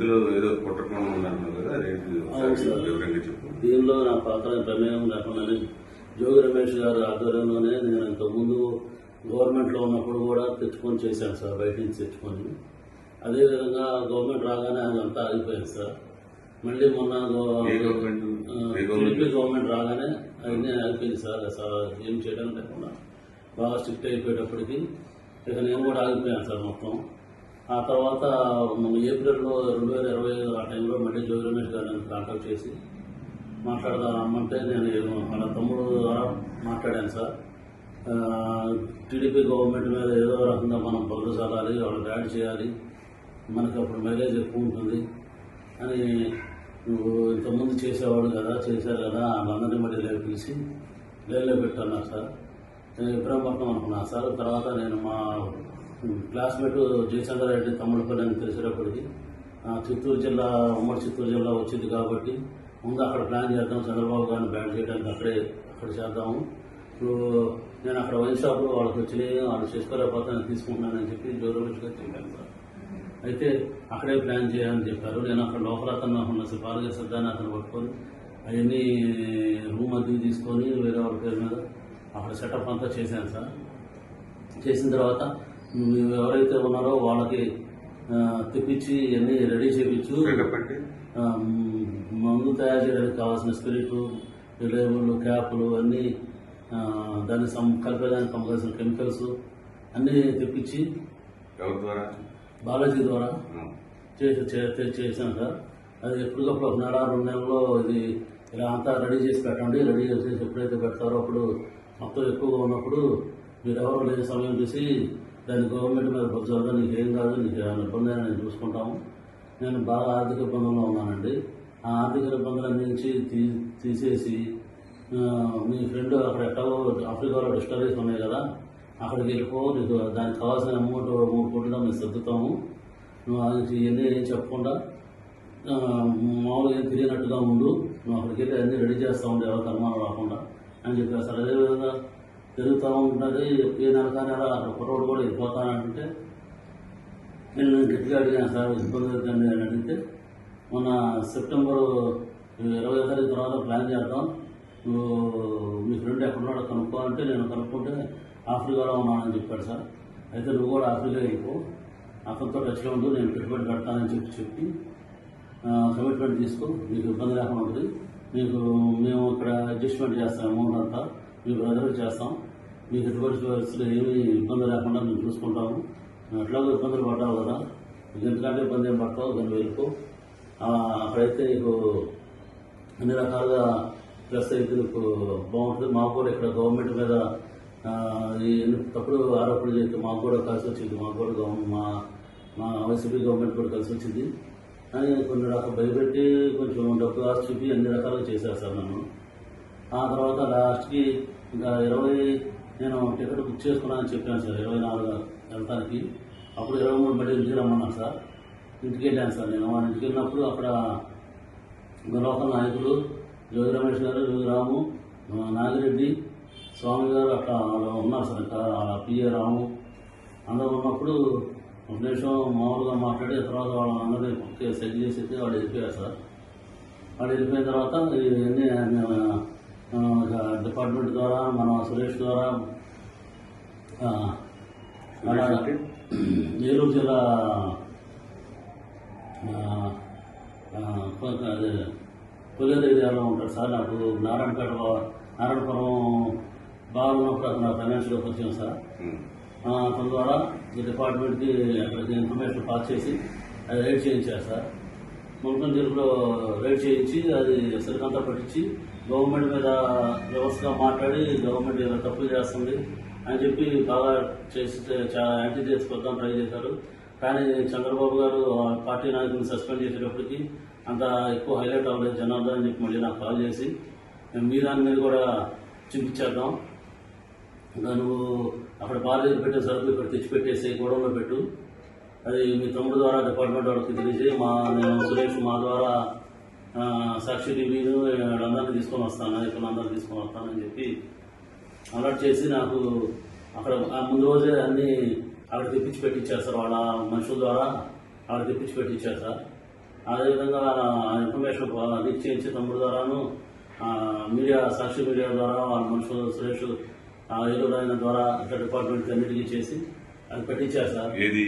ఇందులో ఏదో కుట్రకోణం ఉందంటున్నారు కదా, వివరంగా చెప్పు. దీనిలో నా పాత్ర ప్రమేయం లేకుండా జోగి రమేష్ గారి ఆధ్వర్యంలోనే నేను ఇంతకుముందు గవర్నమెంట్లో ఉన్నప్పుడు కూడా తెచ్చుకొని చేశాను సార్, బయట నుంచి తెచ్చుకొని. అదేవిధంగా గవర్నమెంట్ రాగానే అదంతా ఆగిపోయింది సార్. మళ్ళీ మొన్న టీడీపీ గవర్నమెంట్ రాగానే అవన్నీ ఆగిపోయింది సార్. ఏం చేయడం లేకుండా బాగా స్ట్రిక్ట్ అయిపోయేటప్పటికి ఇక నేను కూడా ఆగిపోయాను సార్ మొత్తం. ఆ తర్వాత ఏప్రిల్లో 2025 ఆ టైంలో మళ్ళీ జోగి రమేష్ గారిని కాంటాక్ట్ చేసి మాట్లాడదామంటే నేను వాళ్ళ తమ్ముడు ద్వారా మాట్లాడాను సార్. టీడీపీ గవర్నమెంట్ మీద ఏదో రకంగా మనం బదులు చల్లాలి, వాళ్ళు యాడ్ చేయాలి, మనకి అప్పుడు మైలేజ్ ఎక్కువ ఉంటుంది అని నువ్వు ఇంతకుముందు చేసేవాడు కదా, చేశారు కదా, వాళ్ళందరినీ మళ్ళీ పిలిచి లైన్లో పెట్టాను సార్. నేను ఇబ్రాహీంపట్నం అనుకున్నా సార్. తర్వాత నేను మా క్లాస్మేట్ జయచంద్ర రెడ్డి తమ్ముడిపల్లి అని తెలిసేటప్పటికి చిత్తూరు జిల్లా, ఉమ్మడి చిత్తూరు జిల్లా వచ్చింది కాబట్టి ముందు అక్కడ ప్లాన్ చేద్దాం, చంద్రబాబు గారిని బ్యాన్ చేయడానికి అక్కడ చేద్దాము. ఇప్పుడు నేను అక్కడ వైన్ షాప్లో వాళ్ళకి వచ్చినాయి, వాళ్ళు చేసుకోలేకపోతే నేను తీసుకుంటున్నానని చెప్పి జోగి రమేష్ గారు చెప్పాను సార్. అయితే అక్కడే ప్లాన్ చేయాలని చెప్పారు. నేను అక్కడ లోపల అతను ఉన్న పాలక సిద్ధాన్ని అతను పట్టుకొని అవన్నీ రూమ్ అద్దెకి తీసుకొని వేరే వాళ్ళ పేరు మీద అక్కడ సెటప్ అంతా చేశాను సార్. చేసిన తర్వాత ఎవరైతే ఉన్నారో వాళ్ళకి తెప్పించి ఇవన్నీ రెడీ చేయించు, మందు తయారు చేయడానికి కావాల్సిన స్పిరిట్, లేబుల్, క్యాప్లు అన్నీ, దాన్ని కలిపేదానికి కావాల్సిన కెమికల్స్ అన్నీ తెప్పించి బాలాజీ ద్వారా చేశాను సార్. అది ఎప్పటికప్పుడు 1 నెల 2 నెలల్లో ఇది ఇలా అంతా రెడీ చేసి పెట్టండి. రెడీ చేసి ఎప్పుడైతే పెడతారో అప్పుడు మొత్తం ఎక్కువగా ఉన్నప్పుడు మీరు ఎవరు లేని సమయం చూసి దాన్ని గవర్నమెంట్ మీద బొజ్జాలుగా నీకేం కాదు, నీకు ఏమైనా ఇబ్బంది అయినా నేను చూసుకుంటాము. నేను బాగా ఆర్థిక ఇబ్బందుల్లో ఉన్నానండి. ఆ ఆర్థిక ఇబ్బందులన్నీ నుంచి తీసేసి మీ ఫ్రెండ్ అక్కడ ఎక్కడో ఆఫ్రికాలో డిస్టరీస్ ఉన్నాయి కదా, అక్కడికి వెళ్ళిపో, నీకు దానికి కావాల్సిన అమౌంట్ 3 కోట్లుగా మేము సర్దుతాము, నువ్వు ఇవన్నీ ఏం చెప్పకుండా మామూలుగా ఏం తెలియనట్టుగా ఉండు, నువ్వు అక్కడికి వెళ్ళి అన్నీ రెడీ చేస్తూ ఉండే ఎవరికి అనుమానం రాకుండా అని చెప్పారు సార్. అదేవిధంగా తిరుగుతూ ఉంటుంది. ఏ నెల అక్కడ కుర్రోడు కూడా వెళ్ళిపోతానంటే నేను గట్టిగా అడిగాను సార్, ఇబ్బంది అవుతుంది అని అడిగితే మొన్న సెప్టెంబర్ 20వ తారీఖు తర్వాత ప్లాన్ చేద్దాం, నువ్వు మీ ఫ్రెండ్ ఎక్కడున్నాడో కనుక్కో అంటే నేను కనుక్కుంటే ఆఫ్రికాలో ఉన్నానని చెప్పాడు సార్. అయితే నువ్వు కూడా ఆఫ్రికా వెళ్ళిపో, అతనితో టచ్లో ఉంటూ నేను పెట్టుబడి పెడతానని చెప్పి కమిట్మెంట్ తీసుకో, నీకు ఇబ్బంది లేకుండా ఉంటుంది, మేము ఇక్కడ అడ్జస్ట్మెంట్ చేస్తాం, అమౌంట్ అంతా మీ బ్రదర్కి చేస్తాం, మీకు ఎటువంటి పరిస్థితులు ఏమీ ఇబ్బంది లేకుండా మేము చూసుకుంటాము, ఎట్లాగో ఇబ్బందులు పడ్డావు కదా, ఎందుకంటే ఇబ్బంది ఏం పడతావు, దాన్ని వెళ్ళిపో, అక్కడైతే నీకు అన్ని రకాలుగా ప్లస్ అయితే నీకు బాగుంటుంది. మాకు కూడా ఇక్కడ గవర్నమెంట్ మీద తప్పుడు ఆరోపణలు చేస్తే మాకు కూడా కలిసి వచ్చింది, మాకు కూడా మా వైసీపీ గవర్నమెంట్ కూడా కలిసి వచ్చింది అని కొన్ని రకాలు భయపెట్టి కొంచెం డబ్బు ఆశ చూపి అన్ని రకాలుగా చేశారు సార్ నన్ను. ఆ తర్వాత లాస్ట్కి ఇంకా 20 నేను టికెట్ బుక్ చేసుకున్నానని చెప్పాను సార్, 24 వెళ్తానికి. అప్పుడు 23 మళ్ళీ ఇంటికి రమ్మన్నాను సార్. ఇంటికి వెళ్ళాను సార్. నేను వాళ్ళ ఇంటికి వెళ్ళినప్పుడు అక్కడ లోకల్ నాయకులు జోగి రమేష్ గారు, జోగి రాము, నాగిరెడ్డి, స్వామి గారు అట్లా ఉన్నారు సార్. ఇంకా పిఏ రాము అందరూ ఉన్నప్పుడు ఒక నిమిషం మామూలుగా మాట్లాడి తర్వాత వాళ్ళందరినీ సెట్ చేసి వాళ్ళు వెళ్ళిపోయారు సార్. వాళ్ళు వెళ్ళిపోయిన తర్వాత ఇవన్నీ డిపార్ట్మెంట్ ద్వారా మన సురేష్ ద్వారా ఏలూరు జిల్లా కొల్లేరు ఏరియాలో ఉంటాడు సార్. నాకు నారాయణపురం బాగా ఉన్నప్పుడు అక్కడ ఫైనాన్షియల్కి వచ్చాను సార్. అతని ద్వారా ఈ డిపార్ట్మెంట్కి అక్కడికి ఇన్ఫర్మేషన్ పాస్ చేసి అది రైడ్ చేయించారు సార్. ముల్కన్ జిల్లాలో రైడ్ చేయించి అది సరికంతా పట్టించి గవర్నమెంట్ మీద వ్యవస్థగా మాట్లాడి గవర్నమెంట్ ఇలా తప్పులు చేస్తుంది అని చెప్పి బాగా చేసి చాలా యాంటీ చేసుకొద్దాం ట్రై చేశారు. కానీ చంద్రబాబు గారు పార్టీ నాయకులను సస్పెండ్ చేసేటప్పటికి అంత ఎక్కువ హైలైట్ అవ్వలేదు జనార్దన్ అని చెప్పి మళ్ళీ నాకు కాల్ చేసి మీ దాని మీద కూడా చూపించేద్దాం, నువ్వు అక్కడ బాగా పెట్టే సరుకులు ఇక్కడ తెచ్చిపెట్టేసి గొడవలో పెట్టు, అది మీ తమ్ముడు ద్వారా డిపార్ట్మెంట్ వాళ్ళకి తెలియజేసి నేను సురేష్ మా ద్వారా సాక్షి టీవీను వాళ్ళందరినీ తీసుకొని వస్తాను, నాయకులందరినీ తీసుకొని వస్తానని చెప్పి అలర్ట్ చేసి నాకు అక్కడ ముందు రోజే అన్నీ అక్కడ తెప్పించి పెట్టించారు సార్. వాళ్ళ మనుషుల ద్వారా అక్కడ తెప్పించి పెట్టించారు సార్. అదేవిధంగా ఇన్ఫర్మేషన్ లీక్ చేయించి తమ్ముడు ద్వారాను మీడియా సాక్షి మీడియా ద్వారా వాళ్ళ మనుషులు సురేష్ ఏలూరు ఆయన ద్వారా ఇట్లా డిపార్ట్మెంట్ అన్నిటికీ చేసి అది పెట్టించారు సార్. ఏది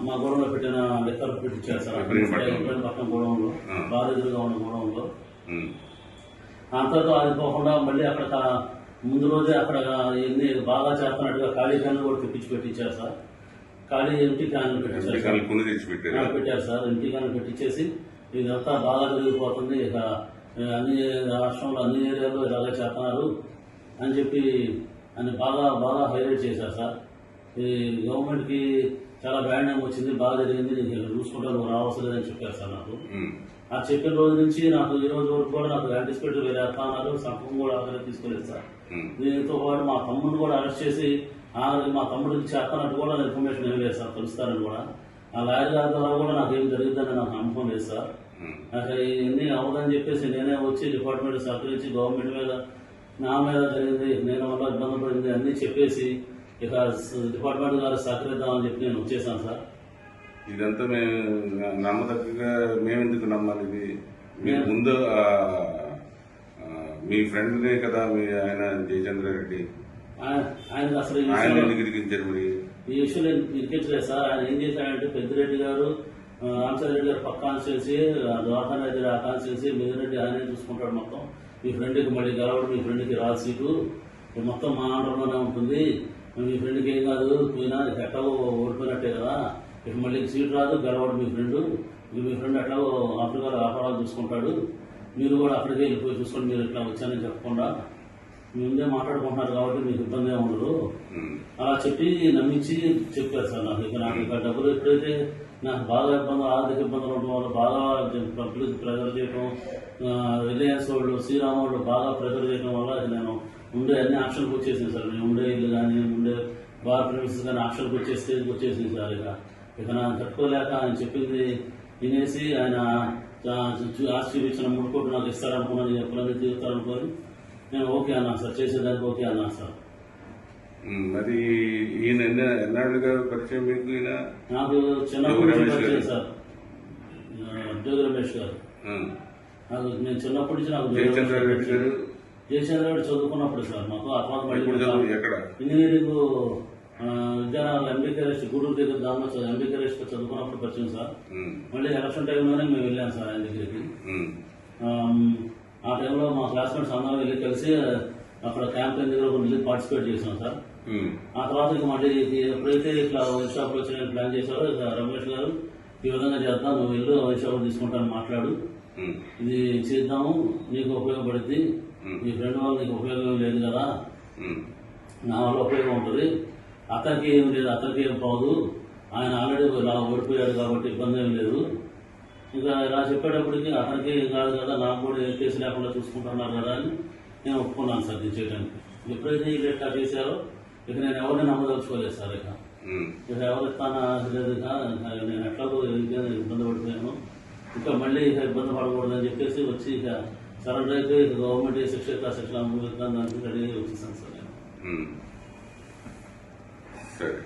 మా గోడంలో పెట్టిన లెక్కలు పెట్టించారు సార్. పక్కన గోడంలో బాధితులుగా ఉన్న గోడంలో అంతతో అది పోకుండా మళ్ళీ అక్కడ ముందు రోజే అక్కడ ఎన్ని బాగా చేస్తున్నట్టుగా ఖాళీ క్యాన్లు కూడా పెట్టించారు సార్. ఖాళీ ఎంటీ క్యాన్లు పెట్టారు సార్. ఎంటీ క్యాన్లు పెట్టించేసి ఇదంతా బాగా జరిగిపోతుంది, ఇక అన్ని రాష్ట్రంలో అన్ని ఏరియాల్లో ఇలాగే చేస్తున్నారు అని చెప్పి అని బాగా బాగా హైలైట్ చేశారు సార్. ఈ గవర్నమెంట్కి చాలా బ్యాడ్ నేమ్ వచ్చింది, బాగా జరిగింది, నీకు చూసుకుంటా నువ్వు రావాల్సి లేదని చెప్పారు సార్ నాకు. ఆ చెప్పిన రోజు నుంచి నాకు ఈ రోజు వరకు కూడా నాకు యాంటిసిపేటరీ వేరే అన్నారు, సంతకం కూడా ఆఖరి తీసుకోలేదు సార్. దీనితో పాటు మా తమ్ముడిని కూడా అరెస్ట్ చేసి మా తమ్ముడికి చేస్తున్నట్టు కూడా ఇన్ఫర్మేషన్ ఏం లేదు సార్, తెలుస్తారని కూడా. ఆ లాయర్ గారి ద్వారా కూడా నాకు ఏం జరిగిందని నాకు నమ్మకం లేదు సార్. నాకు ఇవన్నీ అవ్వదని చెప్పేసి నేనే వచ్చి డిపార్ట్మెంట్ సహకరించి గవర్నమెంట్ మీద నా మీద జరిగింది, నేను వల్ల ఇబ్బంది పడింది అన్నీ చెప్పేసి ఇక డిపార్ట్మెంట్ గారు సహకరిద్దామని చెప్పి నేను వచ్చేసాను సార్. ఇదంతా మేము నమ్మదగ్గగా మేమెందుకు నమ్మాలి? ఇది మీరు ముందు మీ ఫ్రెండ్నే కదా మీ ఆయన జయచంద్రారెడ్డి, ఆయన అసలు ఆయన ఎందుకు ఇరికించారు? మరి ఈ విషయంలో ఇరికించలేదు సార్. ఆయన ఏం చేశాడంటే పెద్దిరెడ్డి గారు రామచంద్రెడ్డి గారు పక్క కాన్స్టిట్యున్సీ, ద్వారకానాథ్ రెడ్డి ఆ కాన్స్టిట్యున్సీ, మిగిలిరెడ్డి ఆయనే చూసుకుంటాడు మొత్తం. మీ ఫ్రెండ్కి మళ్ళీ గెలవడం, మీ ఫ్రెండ్కి రాదు సీటు, మొత్తం మా ఆంధ్రలోనే ఉంటుంది, మీ ఫ్రెండ్కి ఏం కాదు, పోయినా ఎట్లాగో ఓడిపోయినట్టే కదా, ఇక మళ్ళీ సీటు రాదు, గెలవడం మీ ఫ్రెండ్, మీ ఫ్రెండ్ ఎట్లాగో ఆఫ్రికాలో వ్యాపారాలు చూసుకుంటాడు, మీరు కూడా అక్కడికే వెళ్ళిపోయి చూసుకొని మీరు ఇట్లా వచ్చానని చెప్పకుండా మీ ముందే మాట్లాడుకుంటున్నారు కాబట్టి మీకు ఇబ్బంది ఉండదు అలా చెప్పి నమ్మించి చెప్పారు సార్. నాకు ఇక డబ్బులు ఎప్పుడైతే నాకు బాగా ఇబ్బందులు, ఆర్థిక ఇబ్బందులు ఉండడం వల్ల బాగా పబ్లిక్ ప్రెజర్ చేయడం, రిలయన్స్ వాళ్ళు, శ్రీరామ్ వాళ్ళు బాగా ప్రెజర్ చేయడం వల్ల నేను ఉండే అన్ని ఆప్షన్కి వచ్చేసింది సార్. నేను ఉండే ఇల్లు కానీ ఉండే బార్ ప్రిమిసెస్ కానీ ఆప్షన్కి వచ్చేసింది సార్. ఇక నాకు తట్టుకోలేక ఆయన చెప్పింది వినేసి ఆయన ఆస్తి ఇచ్చిన 3 కోట్లు నాకు ఇస్తారనుకున్నాను, ఎప్పుడైనా తీరుతారనుకొని నేను ఓకే అన్నా సార్, చేసేదానికి ఓకే అన్నా సార్. మరి ఈయన ఎన్నాళ్ళుగా పరిచయం మీకు? ఈయన నాకు చిన్నప్పటి నుంచి పరిచయం సార్, జోగి రమేష్ గారు. నాకు నేను చిన్నప్పటి నుంచి నాకు జయచంద్రారెడ్డి గారు జయచంద్రారెడ్డి చదువుకున్నప్పుడు సార్ మాకు అప్పుడు మళ్ళీ ఎక్కడ engineering Vidyanagar MBK rest Gudur దగ్గర దానిలో ఎంబీకే రెస్ట్ చదువుకున్నప్పుడు పరిచయం సార్. మళ్ళీ ఎలక్షన్ టైంలోనే మేము వెళ్ళాం సార్ ఆయన దగ్గరికి. ఆ టైంలో మా క్లాస్మేట్స్ అందరం వెళ్ళి కలిసి అక్కడ క్యాంపెయిన్ దగ్గర వెళ్ళి పార్టిసిపేట్ చేసాం సార్. ఆ తర్వాత ఇక మళ్ళీ ఎప్పుడైతే ఇట్లా వైన్ షాప్లో వచ్చి ప్లాన్ చేశారో ఇక రమేష్ గారు ఈ విధంగా చేద్దాం, నువ్వు వెళ్ళు వైన్ షాప్ తీసుకుంటాను మాట్లాడు, ఇది చేద్దాము, నీకు ఉపయోగపడుద్ది, నీ ఫ్రెండ్ వాళ్ళు నీకు ఉపయోగం లేదు కదా, నా వల్ల ఉపయోగం ఉంటుంది, అతనికి ఏం లేదు, అతనికి ఏం పోదు, ఆయన ఆల్రెడీ ఇలా ఓడిపోయాడు కాబట్టి ఇబ్బంది ఏం లేదు, ఇంకా ఇలా చెప్పేటప్పటికి అతనికి ఏం కాదు కదా, నాకు కూడా ఏ కేసు లేకుండా చూసుకుంటున్నారు కదా అని నేను ఒప్పుకున్నాను సార్ ఇది చేయడానికి. ఎప్పుడైతే ఈ లెక్క చేశారో ఇక నేను ఎవరిని నమ్మదలుచుకోలేదు సార్. ఇక ఎవరు ఇస్తానా లేదు, నేను ఎట్లాగో ఇబ్బంది పడిపోయాను, ఇంకా మళ్ళీ ఇక ఇబ్బంది పడకూడదని చెప్పేసి వచ్చి ఇక సరెండర్ అయితే ఇక గవర్నమెంట్ ఏ శిక్ష సెక్షన్ అనుభవిస్తాను దానికి రెడీ వచ్చేసాను సార్ నేను. సరే.